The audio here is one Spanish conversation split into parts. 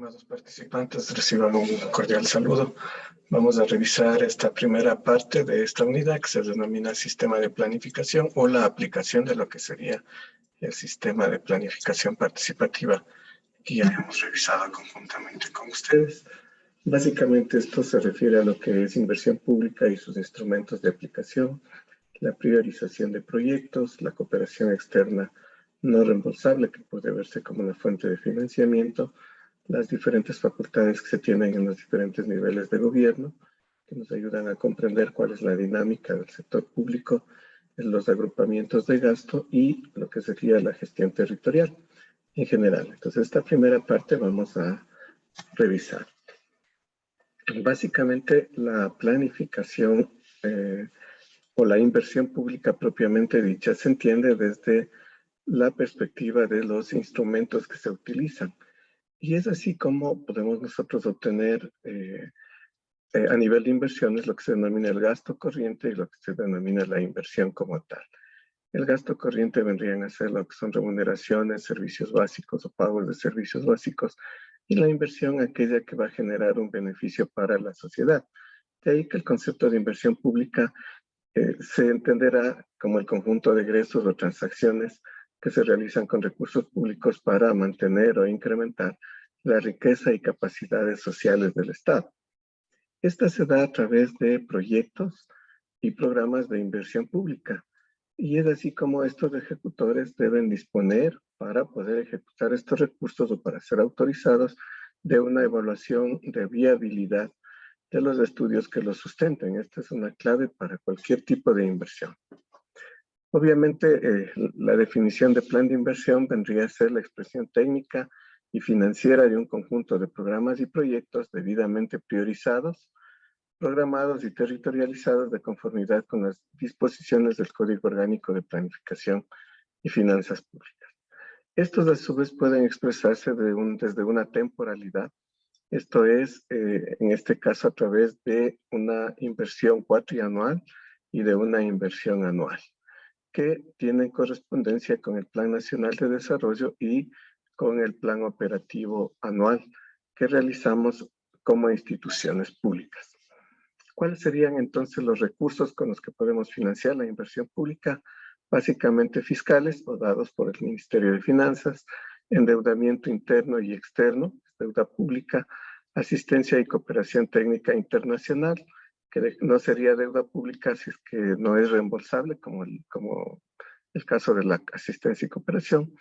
Estimados participantes, reciban un cordial saludo. Vamos a revisar esta primera parte de esta unidad que se denomina Sistema de Planificación o la aplicación de lo que sería el Sistema de Planificación Participativa que ya hemos revisado conjuntamente con ustedes. Básicamente esto se refiere a lo que es inversión pública y sus instrumentos de aplicación, la priorización de proyectos, la cooperación externa no reembolsable que puede verse como una fuente de financiamiento, las diferentes facultades que se tienen en los diferentes niveles de gobierno, que nos ayudan a comprender cuál es la dinámica del sector público, en los agrupamientos de gasto y lo que sería la gestión territorial en general. Entonces, esta primera parte vamos a revisar. Básicamente, la planificación o la inversión pública propiamente dicha se entiende desde la perspectiva de los instrumentos que se utilizan. Y es así como podemos nosotros obtener a nivel de inversiones lo que se denomina el gasto corriente y lo que se denomina la inversión como tal. El gasto corriente vendrían a ser lo que son remuneraciones, servicios básicos o pagos de servicios básicos, y la inversión aquella que va a generar un beneficio para la sociedad. De ahí que el concepto de inversión pública se entenderá como el conjunto de egresos o transacciones que se realizan con recursos públicos para mantener o incrementar la riqueza y capacidades sociales del Estado. Esta se da a través de proyectos y programas de inversión pública, y es así como estos ejecutores deben disponer para poder ejecutar estos recursos o para ser autorizados de una evaluación de viabilidad de los estudios que los sustenten. Esta es una clave para cualquier tipo de inversión. Obviamente, la definición de plan de inversión vendría a ser la expresión técnica y financiera de un conjunto de programas y proyectos debidamente priorizados, programados y territorializados de conformidad con las disposiciones del Código Orgánico de Planificación y Finanzas Públicas. Estos, a su vez, pueden expresarse desde una temporalidad. Esto es, en este caso, a través de una inversión cuatrianual y de una inversión anual, que tienen correspondencia con el Plan Nacional de Desarrollo y con el Plan Operativo Anual que realizamos como instituciones públicas. ¿Cuáles serían entonces los recursos con los que podemos financiar la inversión pública? Básicamente fiscales o dados por el Ministerio de Finanzas, endeudamiento interno y externo, deuda pública, asistencia y cooperación técnica internacional, que no sería deuda pública si es que no es reembolsable, como el caso de la asistencia y cooperación,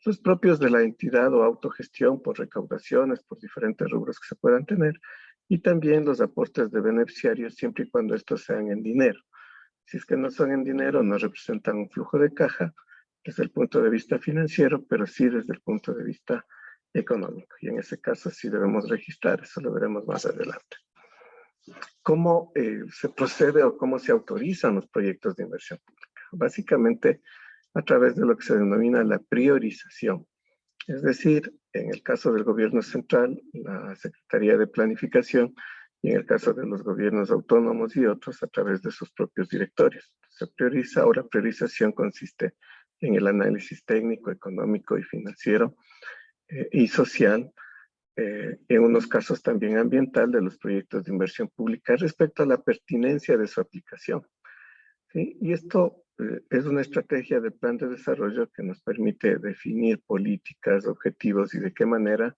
los propios de la entidad o autogestión por recaudaciones, por diferentes rubros que se puedan tener, y también los aportes de beneficiarios siempre y cuando estos sean en dinero. Si es que no son en dinero, no representan un flujo de caja desde el punto de vista financiero, pero sí desde el punto de vista económico. Y en ese caso sí debemos registrar, eso lo veremos más adelante. ¿Cómo se procede o cómo se autorizan los proyectos de inversión pública? Básicamente a través de lo que se denomina la priorización. Es decir, en el caso del gobierno central, la Secretaría de Planificación, y en el caso de los gobiernos autónomos y otros, a través de sus propios directorios. Se prioriza, o la priorización consiste en el análisis técnico, económico y financiero y social, en unos casos también ambiental, de los proyectos de inversión pública respecto a la pertinencia de su aplicación. ¿Sí? Y esto es una estrategia de plan de desarrollo que nos permite definir políticas, objetivos y de qué manera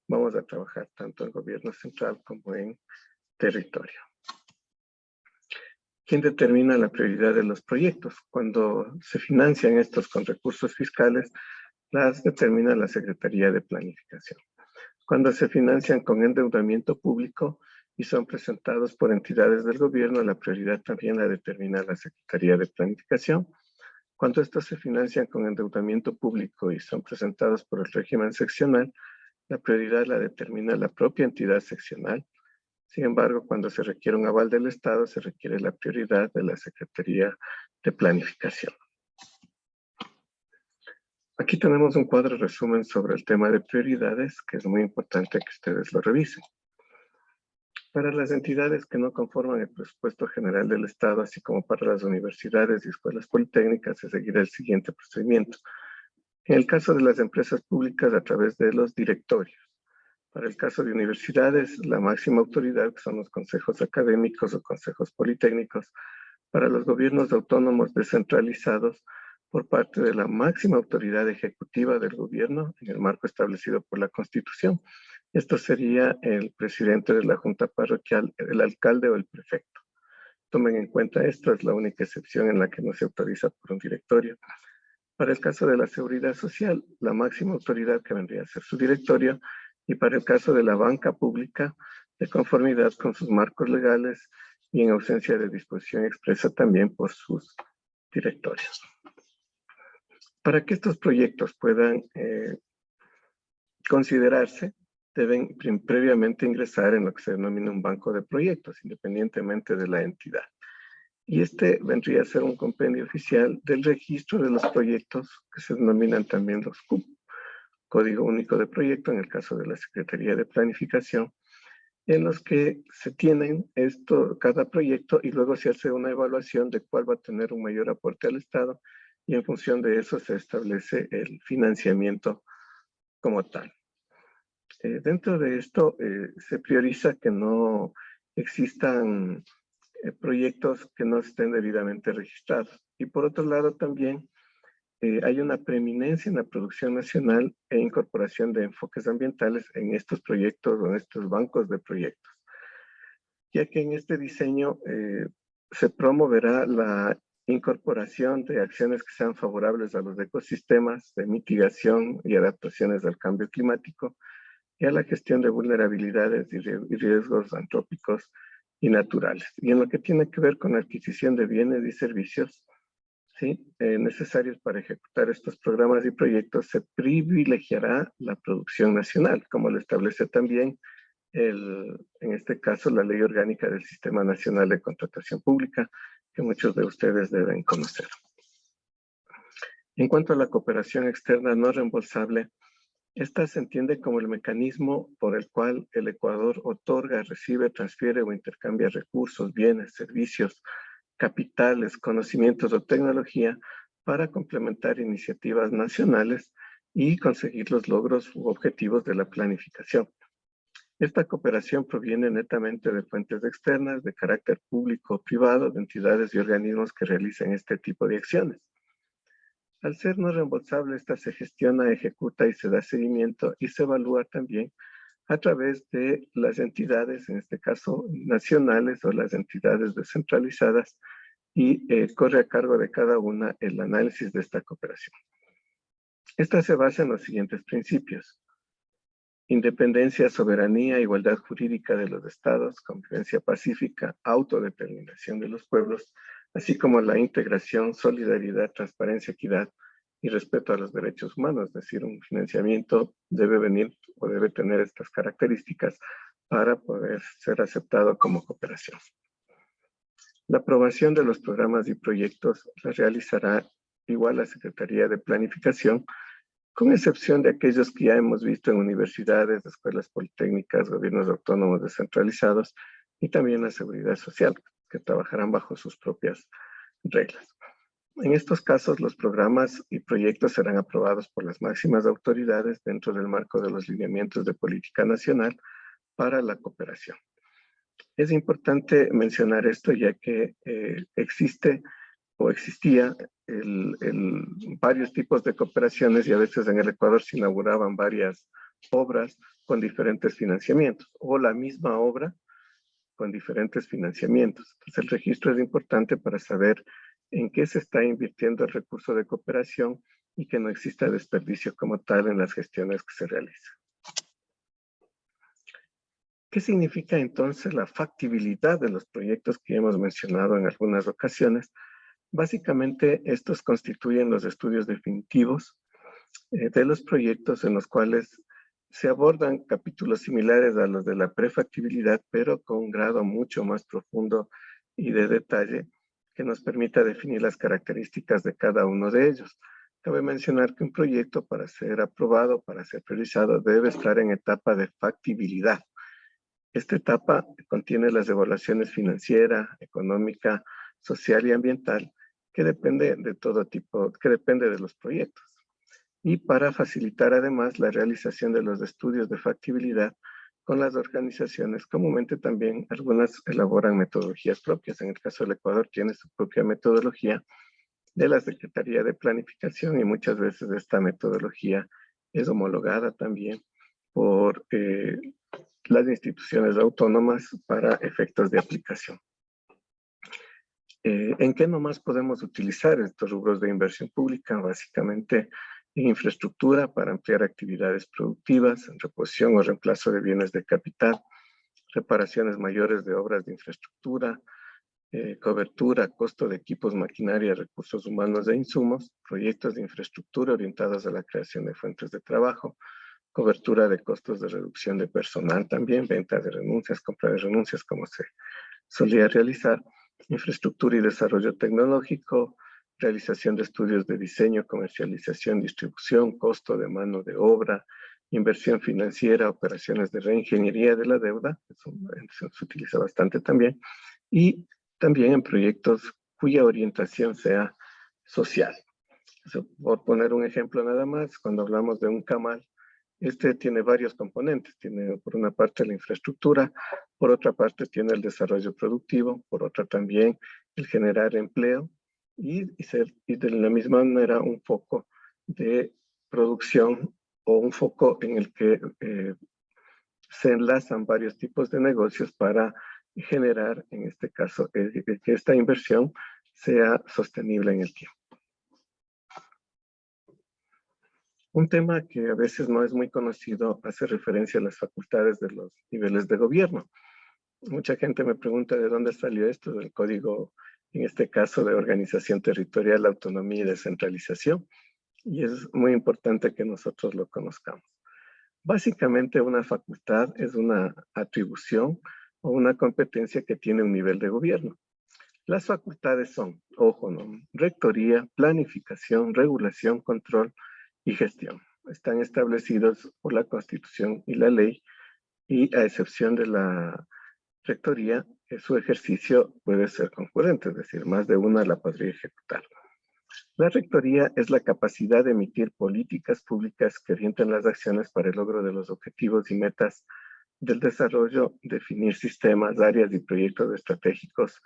vamos a trabajar tanto en gobierno central como en territorio. ¿Quién determina la prioridad de los proyectos? Cuando se financian estos con recursos fiscales, las determina la Secretaría de Planificación. Cuando se financian con endeudamiento público y son presentados por entidades del gobierno, la prioridad también la determina la Secretaría de Planificación. Cuando estos se financian con endeudamiento público y son presentados por el régimen seccional, la prioridad la determina la propia entidad seccional. Sin embargo, cuando se requiere un aval del Estado, se requiere la prioridad de la Secretaría de Planificación. Aquí tenemos un cuadro resumen sobre el tema de prioridades, que es muy importante que ustedes lo revisen. Para las entidades que no conforman el presupuesto general del Estado, así como para las universidades y escuelas politécnicas, se seguirá el siguiente procedimiento. En el caso de las empresas públicas, a través de los directorios. Para el caso de universidades, la máxima autoridad, que son los consejos académicos o consejos politécnicos. Para los gobiernos autónomos descentralizados, por parte de la máxima autoridad ejecutiva del gobierno, en el marco establecido por la Constitución. Esto sería el presidente de la Junta Parroquial, el alcalde o el prefecto. Tomen en cuenta esto, es la única excepción en la que no se autoriza por un directorio. Para el caso de la seguridad social, la máxima autoridad que vendría a ser su directorio, y para el caso de la banca pública, de conformidad con sus marcos legales y en ausencia de disposición expresa también por sus directorios. Para que estos proyectos puedan considerarse, deben previamente ingresar en lo que se denomina un banco de proyectos, independientemente de la entidad. Y este vendría a ser un compendio oficial del registro de los proyectos que se denominan también los CUP, Código Único de Proyecto, en el caso de la Secretaría de Planificación, en los que se tienen cada proyecto y luego se hace una evaluación de cuál va a tener un mayor aporte al Estado y en función de eso se establece el financiamiento como tal. Dentro de esto se prioriza que no existan proyectos que no estén debidamente registrados. Y por otro lado también hay una preeminencia en la producción nacional e incorporación de enfoques ambientales en estos proyectos o en estos bancos de proyectos, ya que en este diseño se promoverá la incorporación de acciones que sean favorables a los ecosistemas, de mitigación y adaptaciones al cambio climático y a la gestión de vulnerabilidades y riesgos antrópicos y naturales. Y en lo que tiene que ver con la adquisición de bienes y servicios, ¿sí? Necesarios para ejecutar estos programas y proyectos, se privilegiará la producción nacional, como lo establece también en este caso la Ley Orgánica del Sistema Nacional de Contratación Pública, que muchos de ustedes deben conocer. En cuanto a la cooperación externa no reembolsable, esta se entiende como el mecanismo por el cual el Ecuador otorga, recibe, transfiere o intercambia recursos, bienes, servicios, capitales, conocimientos o tecnología para complementar iniciativas nacionales y conseguir los logros u objetivos de la planificación. Esta cooperación proviene netamente de fuentes externas de carácter público o privado, de entidades y organismos que realicen este tipo de acciones. Al ser no reembolsable, esta se gestiona, ejecuta y se da seguimiento y se evalúa también a través de las entidades, en este caso nacionales o las entidades descentralizadas, y corre a cargo de cada una el análisis de esta cooperación. Esta se basa en los siguientes principios: independencia, soberanía, igualdad jurídica de los estados, convivencia pacífica, autodeterminación de los pueblos, así como la integración, solidaridad, transparencia, equidad y respeto a los derechos humanos. Es decir, un financiamiento debe venir o debe tener estas características para poder ser aceptado como cooperación. La aprobación de los programas y proyectos la realizará igual la Secretaría de Planificación, con excepción de aquellos que ya hemos visto en universidades, escuelas politécnicas, gobiernos autónomos descentralizados y también la seguridad social, que trabajarán bajo sus propias reglas. En estos casos, los programas y proyectos serán aprobados por las máximas autoridades dentro del marco de los lineamientos de política nacional para la cooperación. Es importante mencionar esto ya que existe o existía varios tipos de cooperaciones y a veces en el Ecuador se inauguraban varias obras con diferentes financiamientos o la misma obra con diferentes financiamientos. Entonces el registro es importante para saber en qué se está invirtiendo el recurso de cooperación y que no exista desperdicio como tal en las gestiones que se realizan. ¿Qué significa entonces la factibilidad de los proyectos que hemos mencionado en algunas ocasiones? Básicamente, estos constituyen los estudios definitivos de los proyectos en los cuales se abordan capítulos similares a los de la prefactibilidad, pero con un grado mucho más profundo y de detalle que nos permita definir las características de cada uno de ellos. Cabe mencionar que un proyecto, para ser aprobado, para ser priorizado, debe estar en etapa de factibilidad. Esta etapa contiene las evaluaciones financiera, económica, social y ambiental, que depende de todo tipo, que depende de los proyectos. Y para facilitar además la realización de los estudios de factibilidad, con las organizaciones. Comúnmente también algunas elaboran metodologías propias. En el caso del Ecuador tiene su propia metodología de la Secretaría de Planificación y muchas veces esta metodología es homologada también por las instituciones autónomas para efectos de aplicación. ¿En qué nomás podemos utilizar estos rubros de inversión pública? Básicamente en infraestructura para ampliar actividades productivas, en reposición o reemplazo de bienes de capital, reparaciones mayores de obras de infraestructura, cobertura, costo de equipos, maquinaria, recursos humanos e insumos, proyectos de infraestructura orientados a la creación de fuentes de trabajo, cobertura de costos de reducción de personal también, venta de renuncias, compra de renuncias como se solía realizar, infraestructura y desarrollo tecnológico, realización de estudios de diseño, comercialización, distribución, costo de mano de obra, inversión financiera, operaciones de reingeniería de la deuda, eso se utiliza bastante también, y también en proyectos cuya orientación sea social. Por poner un ejemplo nada más, cuando hablamos de un camal, este tiene varios componentes. Tiene por una parte la infraestructura, por otra parte tiene el desarrollo productivo, por otra también el generar empleo y de la misma manera un foco de producción o un foco en el que se enlazan varios tipos de negocios para generar, en este caso, que esta inversión sea sostenible en el tiempo. Un tema que a veces no es muy conocido hace referencia a las facultades de los niveles de gobierno. Mucha gente me pregunta de dónde salió esto del código, en este caso de organización territorial, autonomía y descentralización, y es muy importante que nosotros lo conozcamos. Básicamente una facultad es una atribución o una competencia que tiene un nivel de gobierno. Las facultades son, ojo, ¿no? Rectoría, planificación, regulación, control y gestión. Están establecidos por la Constitución y la ley y a excepción de la rectoría, su ejercicio puede ser concurrente, es decir, más de una la podría ejecutar. La rectoría es la capacidad de emitir políticas públicas que orienten las acciones para el logro de los objetivos y metas del desarrollo, definir sistemas, áreas y proyectos estratégicos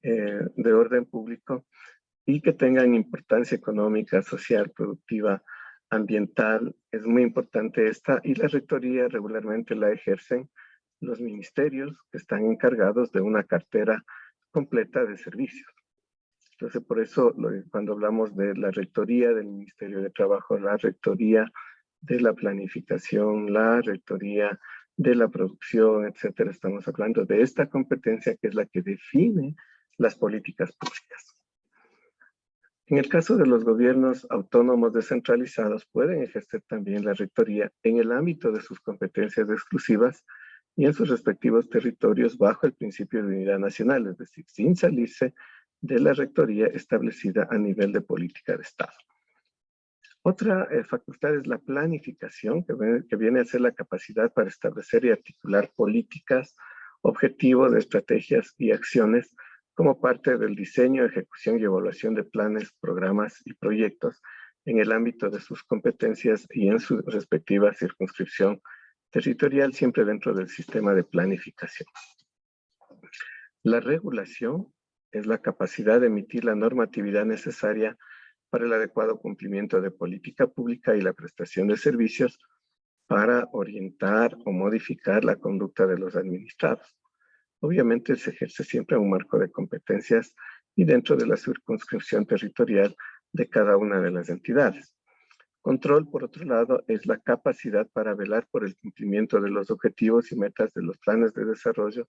de orden público y que tengan importancia económica, social, productiva, ambiental. Es muy importante esta y la rectoría regularmente la ejercen los ministerios que están encargados de una cartera completa de servicios. Entonces, por eso, cuando hablamos de la rectoría del Ministerio de Trabajo, la rectoría de la planificación, la rectoría de la producción, etcétera, estamos hablando de esta competencia que es la que define las políticas públicas. En el caso de los gobiernos autónomos descentralizados, pueden ejercer también la rectoría en el ámbito de sus competencias exclusivas y en sus respectivos territorios bajo el principio de unidad nacional, es decir, sin salirse de la rectoría establecida a nivel de política de Estado. Otra facultad es la planificación, que viene a ser la capacidad para establecer y articular políticas, objetivos, estrategias y acciones como parte del diseño, ejecución y evaluación de planes, programas y proyectos en el ámbito de sus competencias y en su respectiva circunscripción territorial, siempre dentro del sistema de planificación. La regulación es la capacidad de emitir la normatividad necesaria para el adecuado cumplimiento de política pública y la prestación de servicios para orientar o modificar la conducta de los administrados. Obviamente se ejerce siempre un marco de competencias y dentro de la circunscripción territorial de cada una de las entidades. Control, por otro lado, es la capacidad para velar por el cumplimiento de los objetivos y metas de los planes de desarrollo,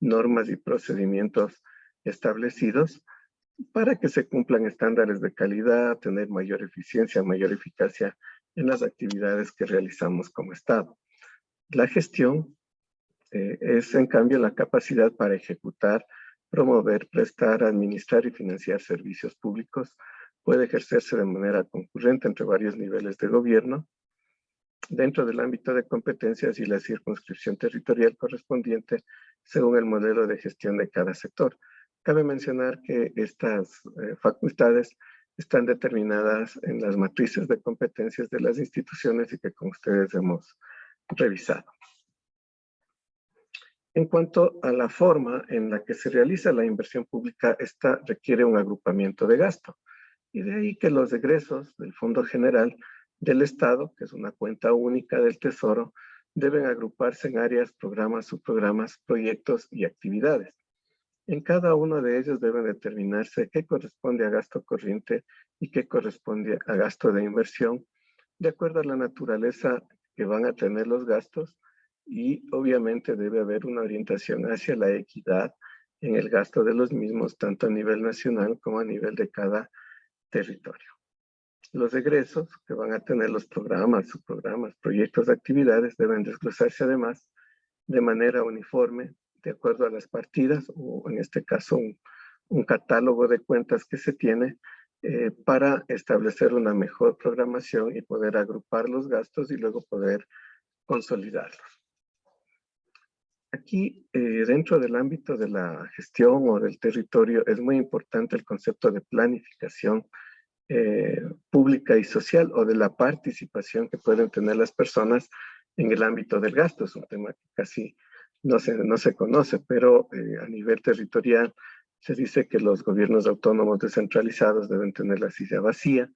normas y procedimientos establecidos para que se cumplan estándares de calidad, tener mayor eficiencia, mayor eficacia en las actividades que realizamos como Estado. La gestión es, en cambio, la capacidad para ejecutar, promover, prestar, administrar y financiar servicios públicos. Puede ejercerse de manera concurrente entre varios niveles de gobierno, dentro del ámbito de competencias y la circunscripción territorial correspondiente según el modelo de gestión de cada sector. Cabe mencionar que estas facultades están determinadas en las matrices de competencias de las instituciones y que con ustedes hemos revisado. En cuanto a la forma en la que se realiza la inversión pública, esta requiere un agrupamiento de gasto. Y de ahí que los egresos del Fondo General del Estado, que es una cuenta única del Tesoro, deben agruparse en áreas, programas, subprogramas, proyectos y actividades. En cada uno de ellos debe determinarse qué corresponde a gasto corriente y qué corresponde a gasto de inversión, de acuerdo a la naturaleza que van a tener los gastos, y obviamente debe haber una orientación hacia la equidad en el gasto de los mismos, tanto a nivel nacional como a nivel de cada territorio. Los egresos que van a tener los programas, subprogramas, proyectos, actividades deben desglosarse además de manera uniforme, de acuerdo a las partidas, o en este caso un catálogo de cuentas que se tiene para establecer una mejor programación y poder agrupar los gastos y luego poder consolidarlos. Aquí, dentro del ámbito de la gestión o del territorio, es muy importante el concepto de planificación pública y social, o de la participación que pueden tener las personas en el ámbito del gasto. Es un tema que casi no se conoce, pero a nivel territorial se dice que los gobiernos autónomos descentralizados deben tener la silla vacía,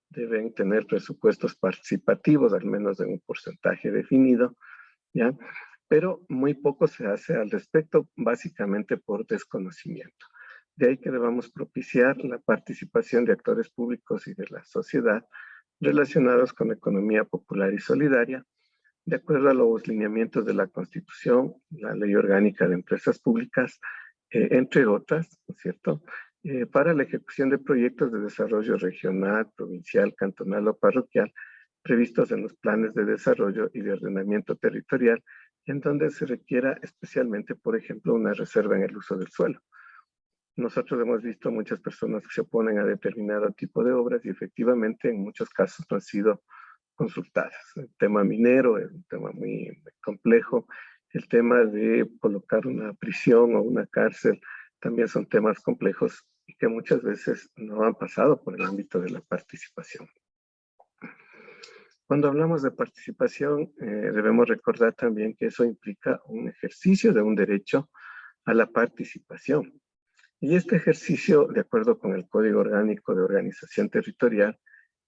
deben tener presupuestos participativos, al menos de un porcentaje definido, ¿ya? Pero muy poco se hace al respecto, básicamente por desconocimiento. De ahí que debamos propiciar la participación de actores públicos y de la sociedad relacionados con la economía popular y solidaria, de acuerdo a los lineamientos de la Constitución, la Ley Orgánica de Empresas Públicas, entre otras, ¿no es cierto?, para la ejecución de proyectos de desarrollo regional, provincial, cantonal o parroquial, previstos en los planes de desarrollo y de ordenamiento territorial, en donde se requiera especialmente, por ejemplo, una reserva en el uso del suelo. Nosotros hemos visto muchas personas que se oponen a determinado tipo de obras y efectivamente en muchos casos no han sido consultadas. El tema minero es un tema muy complejo. El tema de colocar una prisión o una cárcel también son temas complejos y que muchas veces no han pasado por el ámbito de la participación. Cuando hablamos de participación, debemos recordar también que eso implica un ejercicio de un derecho a la participación. Y este ejercicio, de acuerdo con el Código Orgánico de Organización Territorial,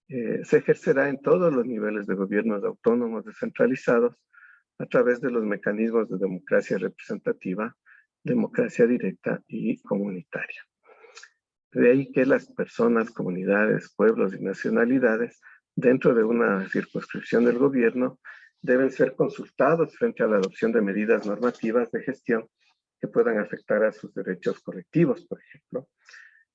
se ejercerá en todos los niveles de gobiernos autónomos descentralizados a través de los mecanismos de democracia representativa, democracia directa y comunitaria. De ahí que las personas, comunidades, pueblos y nacionalidades, dentro de una circunscripción del gobierno, deben ser consultados frente a la adopción de medidas normativas de gestión que puedan afectar a sus derechos colectivos, por ejemplo.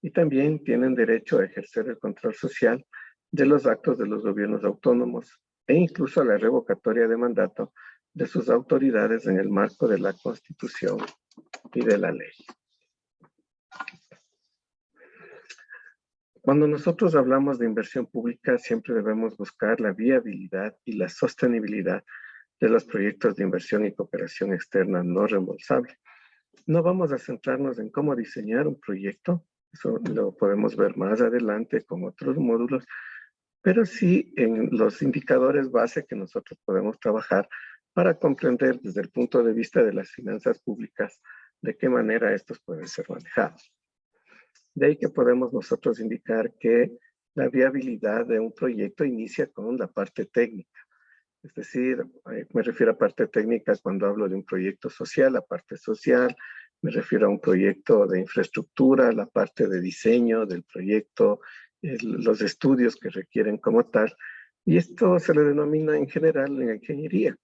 Y también tienen derecho a ejercer el control social de los actos de los gobiernos autónomos e incluso a la revocatoria de mandato de sus autoridades en el marco de la Constitución y de la ley. Cuando nosotros hablamos de inversión pública, siempre debemos buscar la viabilidad y la sostenibilidad de los proyectos de inversión y cooperación externa no reembolsable. No vamos a centrarnos en cómo diseñar un proyecto, eso lo podemos ver más adelante con otros módulos, pero sí en los indicadores base que nosotros podemos trabajar para comprender desde el punto de vista de las finanzas públicas de qué manera estos pueden ser manejados. De ahí que podemos nosotros indicar que la viabilidad de un proyecto inicia con la parte técnica. Es decir, me refiero a parte técnica cuando hablo de un proyecto social, la parte social, me refiero a un proyecto de infraestructura, la parte de diseño del proyecto, los estudios que requieren como tal, y esto se le denomina en general en ingeniería.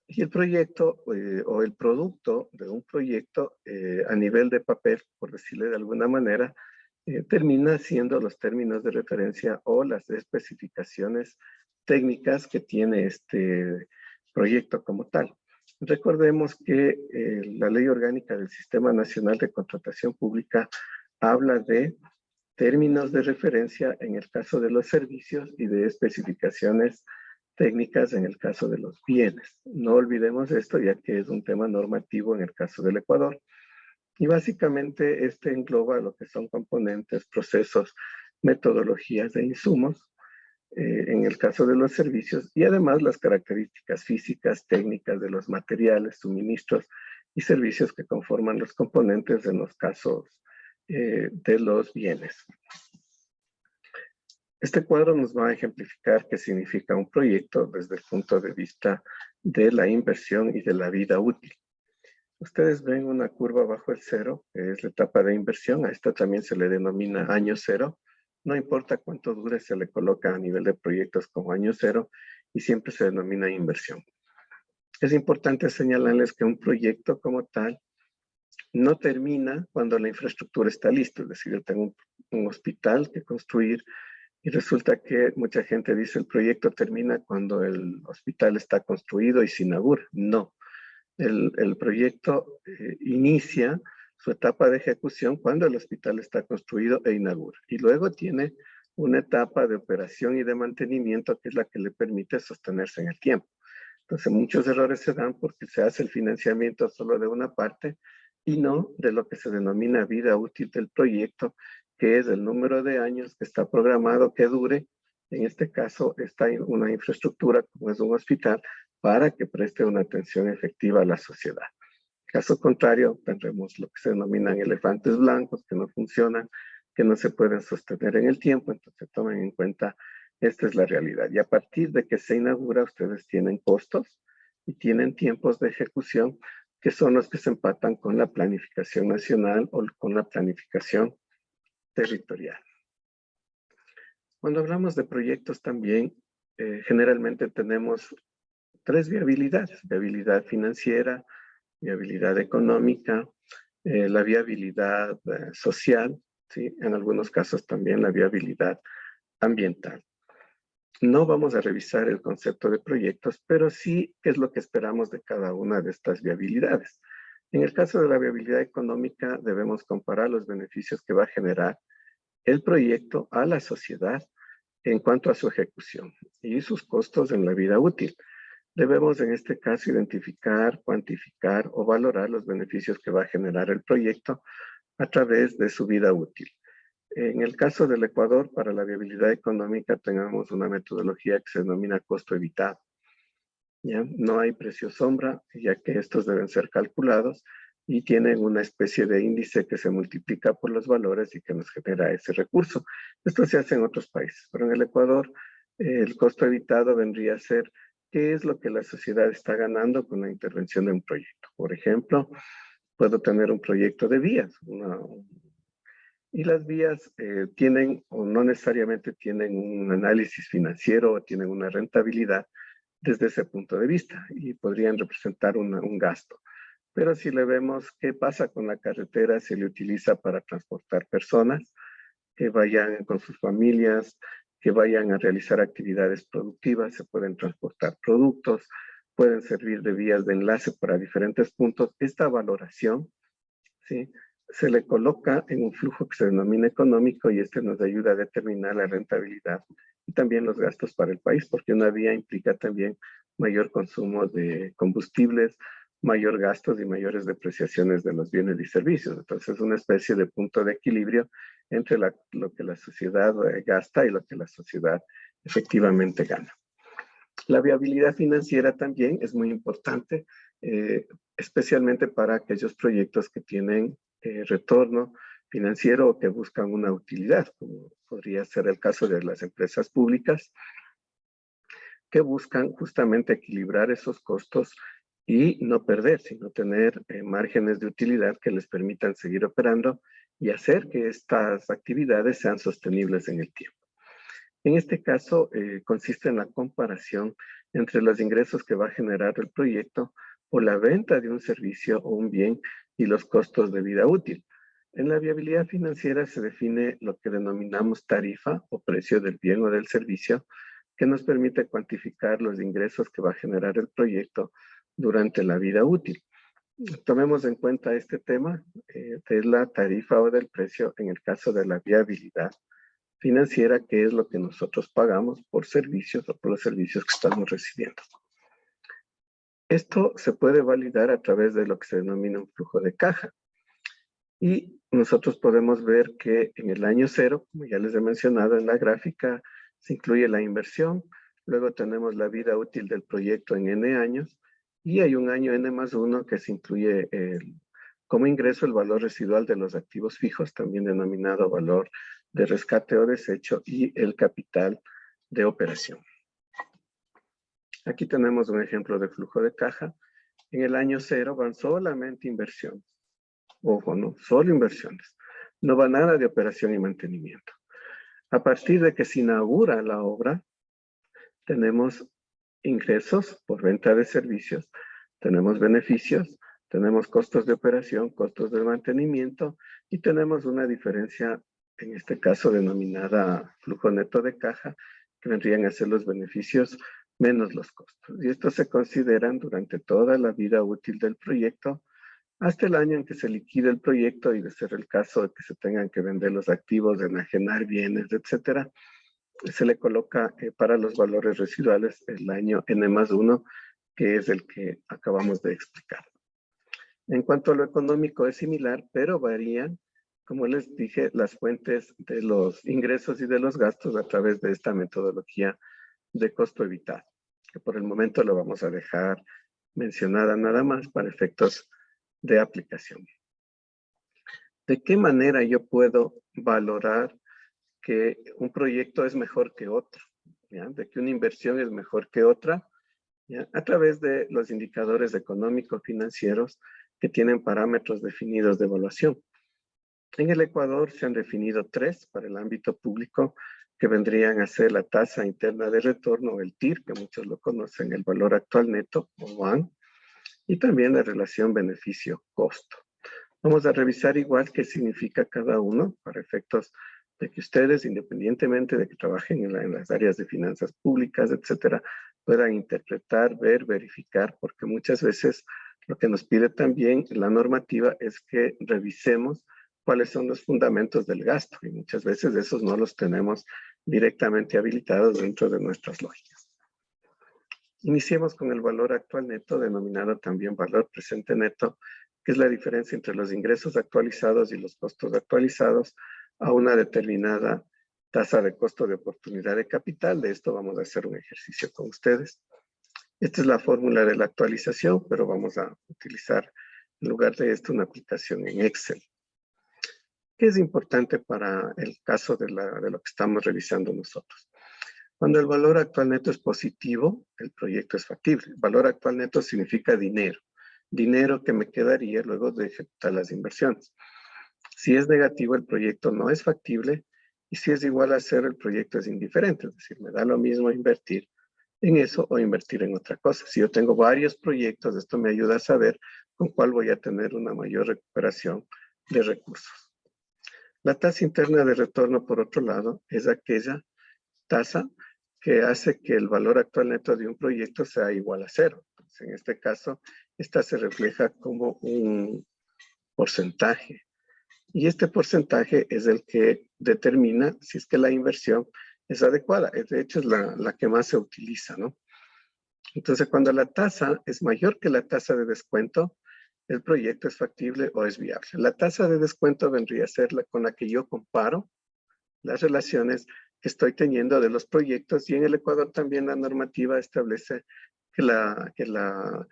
Y el proyecto o el producto de un proyecto a nivel de papel, por decirle de alguna manera, termina siendo los términos de referencia o las especificaciones técnicas que tiene este proyecto como tal. Recordemos que la Ley Orgánica del Sistema Nacional de Contratación Pública habla de términos de referencia en el caso de los servicios y de especificaciones técnicas en el caso de los bienes. No olvidemos esto, ya que es un tema normativo en el caso del Ecuador. Y básicamente este engloba lo que son componentes, procesos, metodologías e insumos en el caso de los servicios, y además las características físicas, técnicas de los materiales, suministros y servicios que conforman los componentes en los casos de los bienes. Este cuadro nos va a ejemplificar qué significa un proyecto desde el punto de vista de la inversión y de la vida útil. Ustedes ven una curva bajo el cero, que es la etapa de inversión. A esta también se le denomina año cero. No importa cuánto dure, se le coloca a nivel de proyectos como año cero y siempre se denomina inversión. Es importante señalarles que un proyecto como tal no termina cuando la infraestructura está lista. Es decir, yo tengo un hospital que construir y resulta que mucha gente dice el proyecto termina cuando el hospital está construido y se inaugura. No, el proyecto inicia su etapa de ejecución cuando el hospital está construido e inaugura. Y luego tiene una etapa de operación y de mantenimiento que es la que le permite sostenerse en el tiempo. Entonces muchos errores se dan porque se hace el financiamiento solo de una parte y no de lo que se denomina vida útil del proyecto, que es el número de años que está programado que dure. En este caso está una infraestructura como es un hospital para que preste una atención efectiva a la sociedad. Caso contrario, tendremos lo que se denominan elefantes blancos que no funcionan, que no se pueden sostener en el tiempo. Entonces tomen en cuenta, esta es la realidad. Y a partir de que se inaugura, ustedes tienen costos y tienen tiempos de ejecución que son los que se empatan con la planificación nacional o con la planificación territorial. Cuando hablamos de proyectos también, generalmente tenemos tres viabilidades: viabilidad financiera, viabilidad económica, la viabilidad social, ¿sí? En algunos casos también la viabilidad ambiental. No vamos a revisar el concepto de proyectos, pero sí qué es lo que esperamos de cada una de estas viabilidades. En el caso de la viabilidad económica, debemos comparar los beneficios que va a generar el proyecto a la sociedad en cuanto a su ejecución y sus costos en la vida útil. Debemos en este caso identificar, cuantificar o valorar los beneficios que va a generar el proyecto a través de su vida útil. En el caso del Ecuador, para la viabilidad económica tenemos una metodología que se denomina costo evitado. ¿Ya? No hay precio sombra, ya que estos deben ser calculados y tienen una especie de índice que se multiplica por los valores y que nos genera ese recurso. Esto se hace en otros países, pero en el Ecuador el costo evitado vendría a ser qué es lo que la sociedad está ganando con la intervención de un proyecto. Por ejemplo, puedo tener un proyecto de vías, y las vías tienen o no necesariamente tienen un análisis financiero o tienen una rentabilidad desde ese punto de vista y podrían representar un gasto. Pero si le vemos qué pasa con la carretera, se le utiliza para transportar personas que vayan con sus familias, que vayan a realizar actividades productivas, se pueden transportar productos, pueden servir de vías de enlace para diferentes puntos. Esta valoración, ¿sí?, se le coloca en un flujo que se denomina económico y este nos ayuda a determinar la rentabilidad y también los gastos para el país, porque una vía implica también mayor consumo de combustibles, mayor gastos y mayores depreciaciones de los bienes y servicios. Entonces es una especie de punto de equilibrio entre lo que la sociedad gasta y lo que la sociedad efectivamente gana. La viabilidad financiera también es muy importante, especialmente para aquellos proyectos que tienen retorno financiero o que buscan una utilidad, como podría ser el caso de las empresas públicas, que buscan justamente equilibrar esos costos y no perder, sino tener márgenes de utilidad que les permitan seguir operando y hacer que estas actividades sean sostenibles en el tiempo. En este caso, consiste en la comparación entre los ingresos que va a generar el proyecto por la venta de un servicio o un bien y los costos de vida útil. En la viabilidad financiera se define lo que denominamos tarifa o precio del bien o del servicio, que nos permite cuantificar los ingresos que va a generar el proyecto durante la vida útil. Tomemos en cuenta este tema de la tarifa o del precio en el caso de la viabilidad financiera, que es lo que nosotros pagamos por servicios o por los servicios que estamos recibiendo. Esto se puede validar a través de lo que se denomina un flujo de caja. Y nosotros podemos ver que en el año cero, como ya les he mencionado en la gráfica, se incluye la inversión, luego tenemos la vida útil del proyecto en N años, Y hay un año N+1 que se incluye como ingreso el valor residual de los activos fijos, también denominado valor de rescate o desecho, y el capital de operación. Aquí tenemos un ejemplo de flujo de caja. En el año 0 van solamente inversiones. Ojo, no, solo inversiones. No va nada de operación y mantenimiento. A partir de que se inaugura la obra, tenemos ingresos por venta de servicios, tenemos beneficios, tenemos costos de operación, costos de mantenimiento y tenemos una diferencia, en este caso denominada flujo neto de caja, que vendrían a ser los beneficios menos los costos. Y estos se consideran durante toda la vida útil del proyecto hasta el año en que se liquide el proyecto y de ser el caso de que se tengan que vender los activos, de enajenar bienes, etcétera, se le coloca para los valores residuales el año N+1, que es el que acabamos de explicar. En cuanto a lo económico es similar, pero varían, como les dije, las fuentes de los ingresos y de los gastos a través de esta metodología de costo evitado, que por el momento lo vamos a dejar mencionada nada más para efectos de aplicación. ¿De qué manera yo puedo valorar que un proyecto es mejor que otro? ¿Ya? De que una inversión es mejor que otra, ¿ya? A través de los indicadores económico-financieros que tienen parámetros definidos de evaluación. En el Ecuador se han definido 3 para el ámbito público, que vendrían a ser la tasa interna de retorno, el TIR, que muchos lo conocen, el valor actual neto, o WAN, y también la relación beneficio-costo. Vamos a revisar igual qué significa cada uno para efectos de que ustedes, independientemente de que trabajen en las áreas de finanzas públicas, etcétera, puedan interpretar, ver, verificar, porque muchas veces lo que nos pide también la normativa es que revisemos cuáles son los fundamentos del gasto y muchas veces esos no los tenemos directamente habilitados dentro de nuestras lógicas. Iniciemos con el valor actual neto, denominado también valor presente neto, que es la diferencia entre los ingresos actualizados y los costos actualizados a una determinada tasa de costo de oportunidad de capital. De esto vamos a hacer un ejercicio con ustedes. Esta es la fórmula de la actualización, pero vamos a utilizar en lugar de esto una aplicación en Excel. ¿Qué es importante para el caso de lo que estamos revisando nosotros? Cuando el valor actual neto es positivo, el proyecto es factible. El valor actual neto significa dinero. Dinero que me quedaría luego de ejecutar las inversiones. Si es negativo, el proyecto no es factible. Y si es igual a cero, el proyecto es indiferente. Es decir, me da lo mismo invertir en eso o invertir en otra cosa. Si yo tengo varios proyectos, esto me ayuda a saber con cuál voy a tener una mayor recuperación de recursos. La tasa interna de retorno, por otro lado, es aquella tasa que hace que el valor actual neto de un proyecto sea igual a cero. Entonces, en este caso, esta se refleja como un porcentaje. Y este porcentaje es el que determina si es que la inversión es adecuada. De hecho, es la que más se utiliza, ¿no? Entonces, cuando la tasa es mayor que la tasa de descuento, el proyecto es factible o es viable. La tasa de descuento vendría a ser la con la que yo comparo las relaciones que estoy teniendo de los proyectos, y en el Ecuador también la normativa establece que la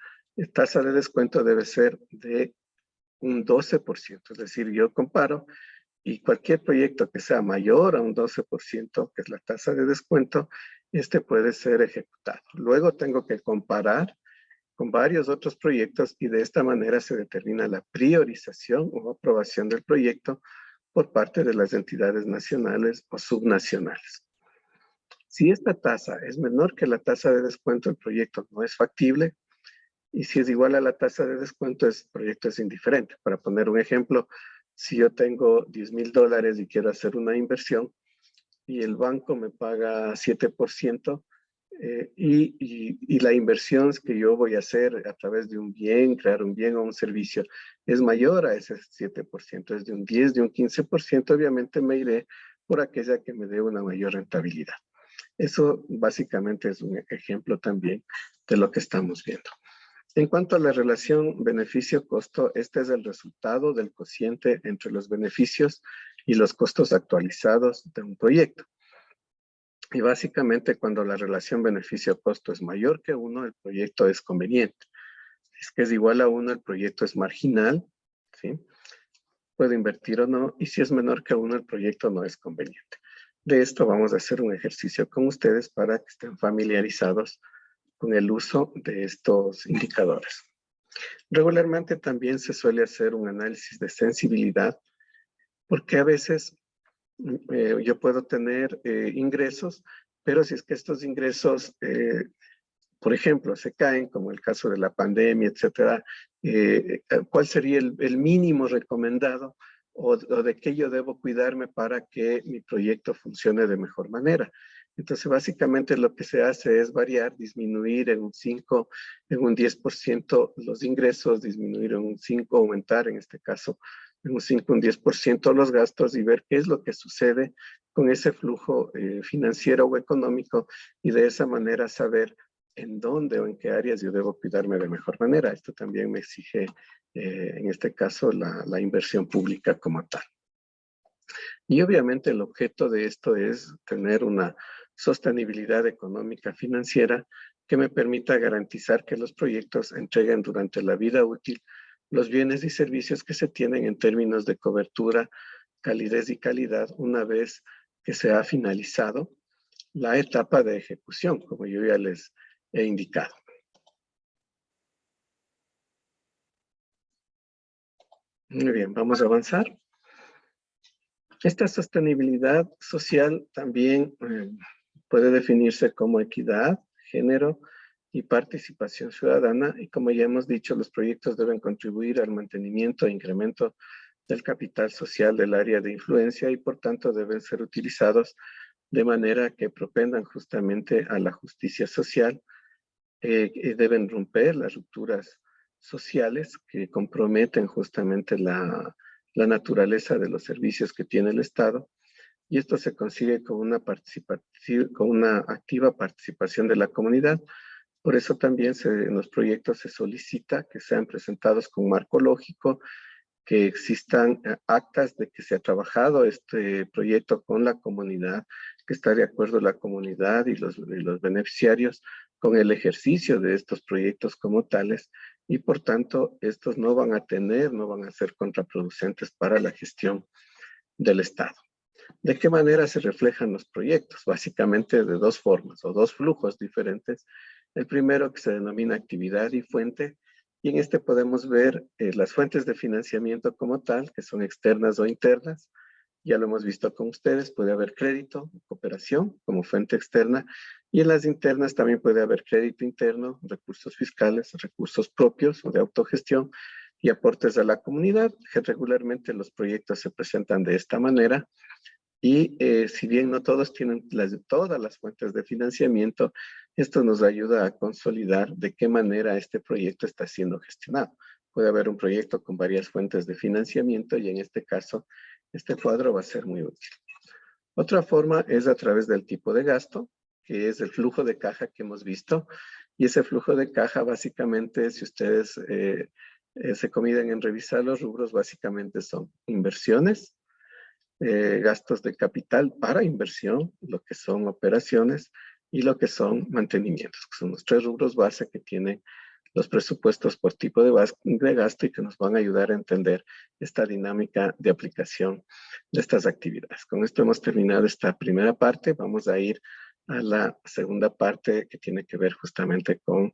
tasa de descuento debe ser de un 12%, es decir, yo comparo y cualquier proyecto que sea mayor a un 12%, que es la tasa de descuento, este puede ser ejecutado. Luego tengo que comparar con varios otros proyectos y de esta manera se determina la priorización o aprobación del proyecto por parte de las entidades nacionales o subnacionales. Si esta tasa es menor que la tasa de descuento, el proyecto no es factible, y si es igual a la tasa de descuento, el proyecto es indiferente. Para poner un ejemplo, si yo tengo $10,000 y quiero hacer una inversión y el banco me paga 7%, y la inversión que yo voy a hacer a través de un bien, crear un bien o un servicio, es mayor a ese 7%, es de un 10, de un 15%, obviamente me iré por aquella que me dé una mayor rentabilidad. Eso básicamente es un ejemplo también de lo que estamos viendo. En cuanto a la relación beneficio-costo, este es el resultado del cociente entre los beneficios y los costos actualizados de un proyecto. Y básicamente cuando la relación beneficio-costo es mayor que 1, el proyecto es conveniente. Si es que es igual a 1, el proyecto es marginal, ¿sí? Puedo invertir o no, y si es menor que 1, el proyecto no es conveniente. De esto vamos a hacer un ejercicio con ustedes para que estén familiarizados con el uso de estos indicadores. Regularmente también se suele hacer un análisis de sensibilidad, porque a veces yo puedo tener ingresos, pero si es que estos ingresos, por ejemplo, se caen, como el caso de la pandemia, etcétera, ¿cuál sería el mínimo recomendado o de qué yo debo cuidarme para que mi proyecto funcione de mejor manera? Entonces, básicamente lo que se hace es variar, disminuir en un 5, en un 10% los ingresos, disminuir en un 5, aumentar en este caso en un 5, un 10% los gastos y ver qué es lo que sucede con ese flujo financiero o económico y de esa manera saber en dónde o en qué áreas yo debo cuidarme de mejor manera. Esto también me exige, en este caso, la inversión pública como tal. Y obviamente el objeto de esto es tener una sostenibilidad económica financiera que me permita garantizar que los proyectos entreguen durante la vida útil los bienes y servicios que se tienen en términos de cobertura, calidez y calidad una vez que se ha finalizado la etapa de ejecución, como yo ya les he indicado. Muy bien, vamos a avanzar. Esta sostenibilidad social también puede definirse como equidad, género y participación ciudadana. Y como ya hemos dicho, los proyectos deben contribuir al mantenimiento e incremento del capital social del área de influencia y por tanto deben ser utilizados de manera que propendan justamente a la justicia social. Deben romper las rupturas sociales que comprometen justamente la naturaleza de los servicios que tiene el Estado, y esto se consigue con una activa participación de la comunidad. Por eso también en los proyectos se solicita que sean presentados con marco lógico, que existan actas de que se ha trabajado este proyecto con la comunidad, que está de acuerdo la comunidad y los beneficiarios con el ejercicio de estos proyectos como tales, y por tanto estos no van a ser contraproducentes para la gestión del Estado. ¿De qué manera se reflejan los proyectos? Básicamente de dos formas o dos flujos diferentes. El primero, que se denomina actividad y fuente, y en este podemos ver las fuentes de financiamiento como tal, que son externas o internas. Ya lo hemos visto con ustedes, puede haber crédito, cooperación como fuente externa, y en las internas también puede haber crédito interno, recursos fiscales, recursos propios o de autogestión y aportes a la comunidad, que regularmente los proyectos se presentan de esta manera. Y si bien no todos tienen todas las fuentes de financiamiento, esto nos ayuda a consolidar de qué manera este proyecto está siendo gestionado. Puede haber un proyecto con varias fuentes de financiamiento y en este caso, este cuadro va a ser muy útil. Otra forma es a través del tipo de gasto, que es el flujo de caja que hemos visto. Y ese flujo de caja básicamente, si ustedes se comiden en revisar los rubros, básicamente son inversiones, gastos de capital para inversión, lo que son operaciones y lo que son mantenimientos, que son los tres rubros base que tienen los presupuestos por tipo de gasto y que nos van a ayudar a entender esta dinámica de aplicación de estas actividades. Con esto hemos terminado esta primera parte. Vamos a ir a la segunda parte que tiene que ver justamente con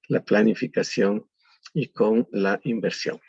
la planificación y con la inversión.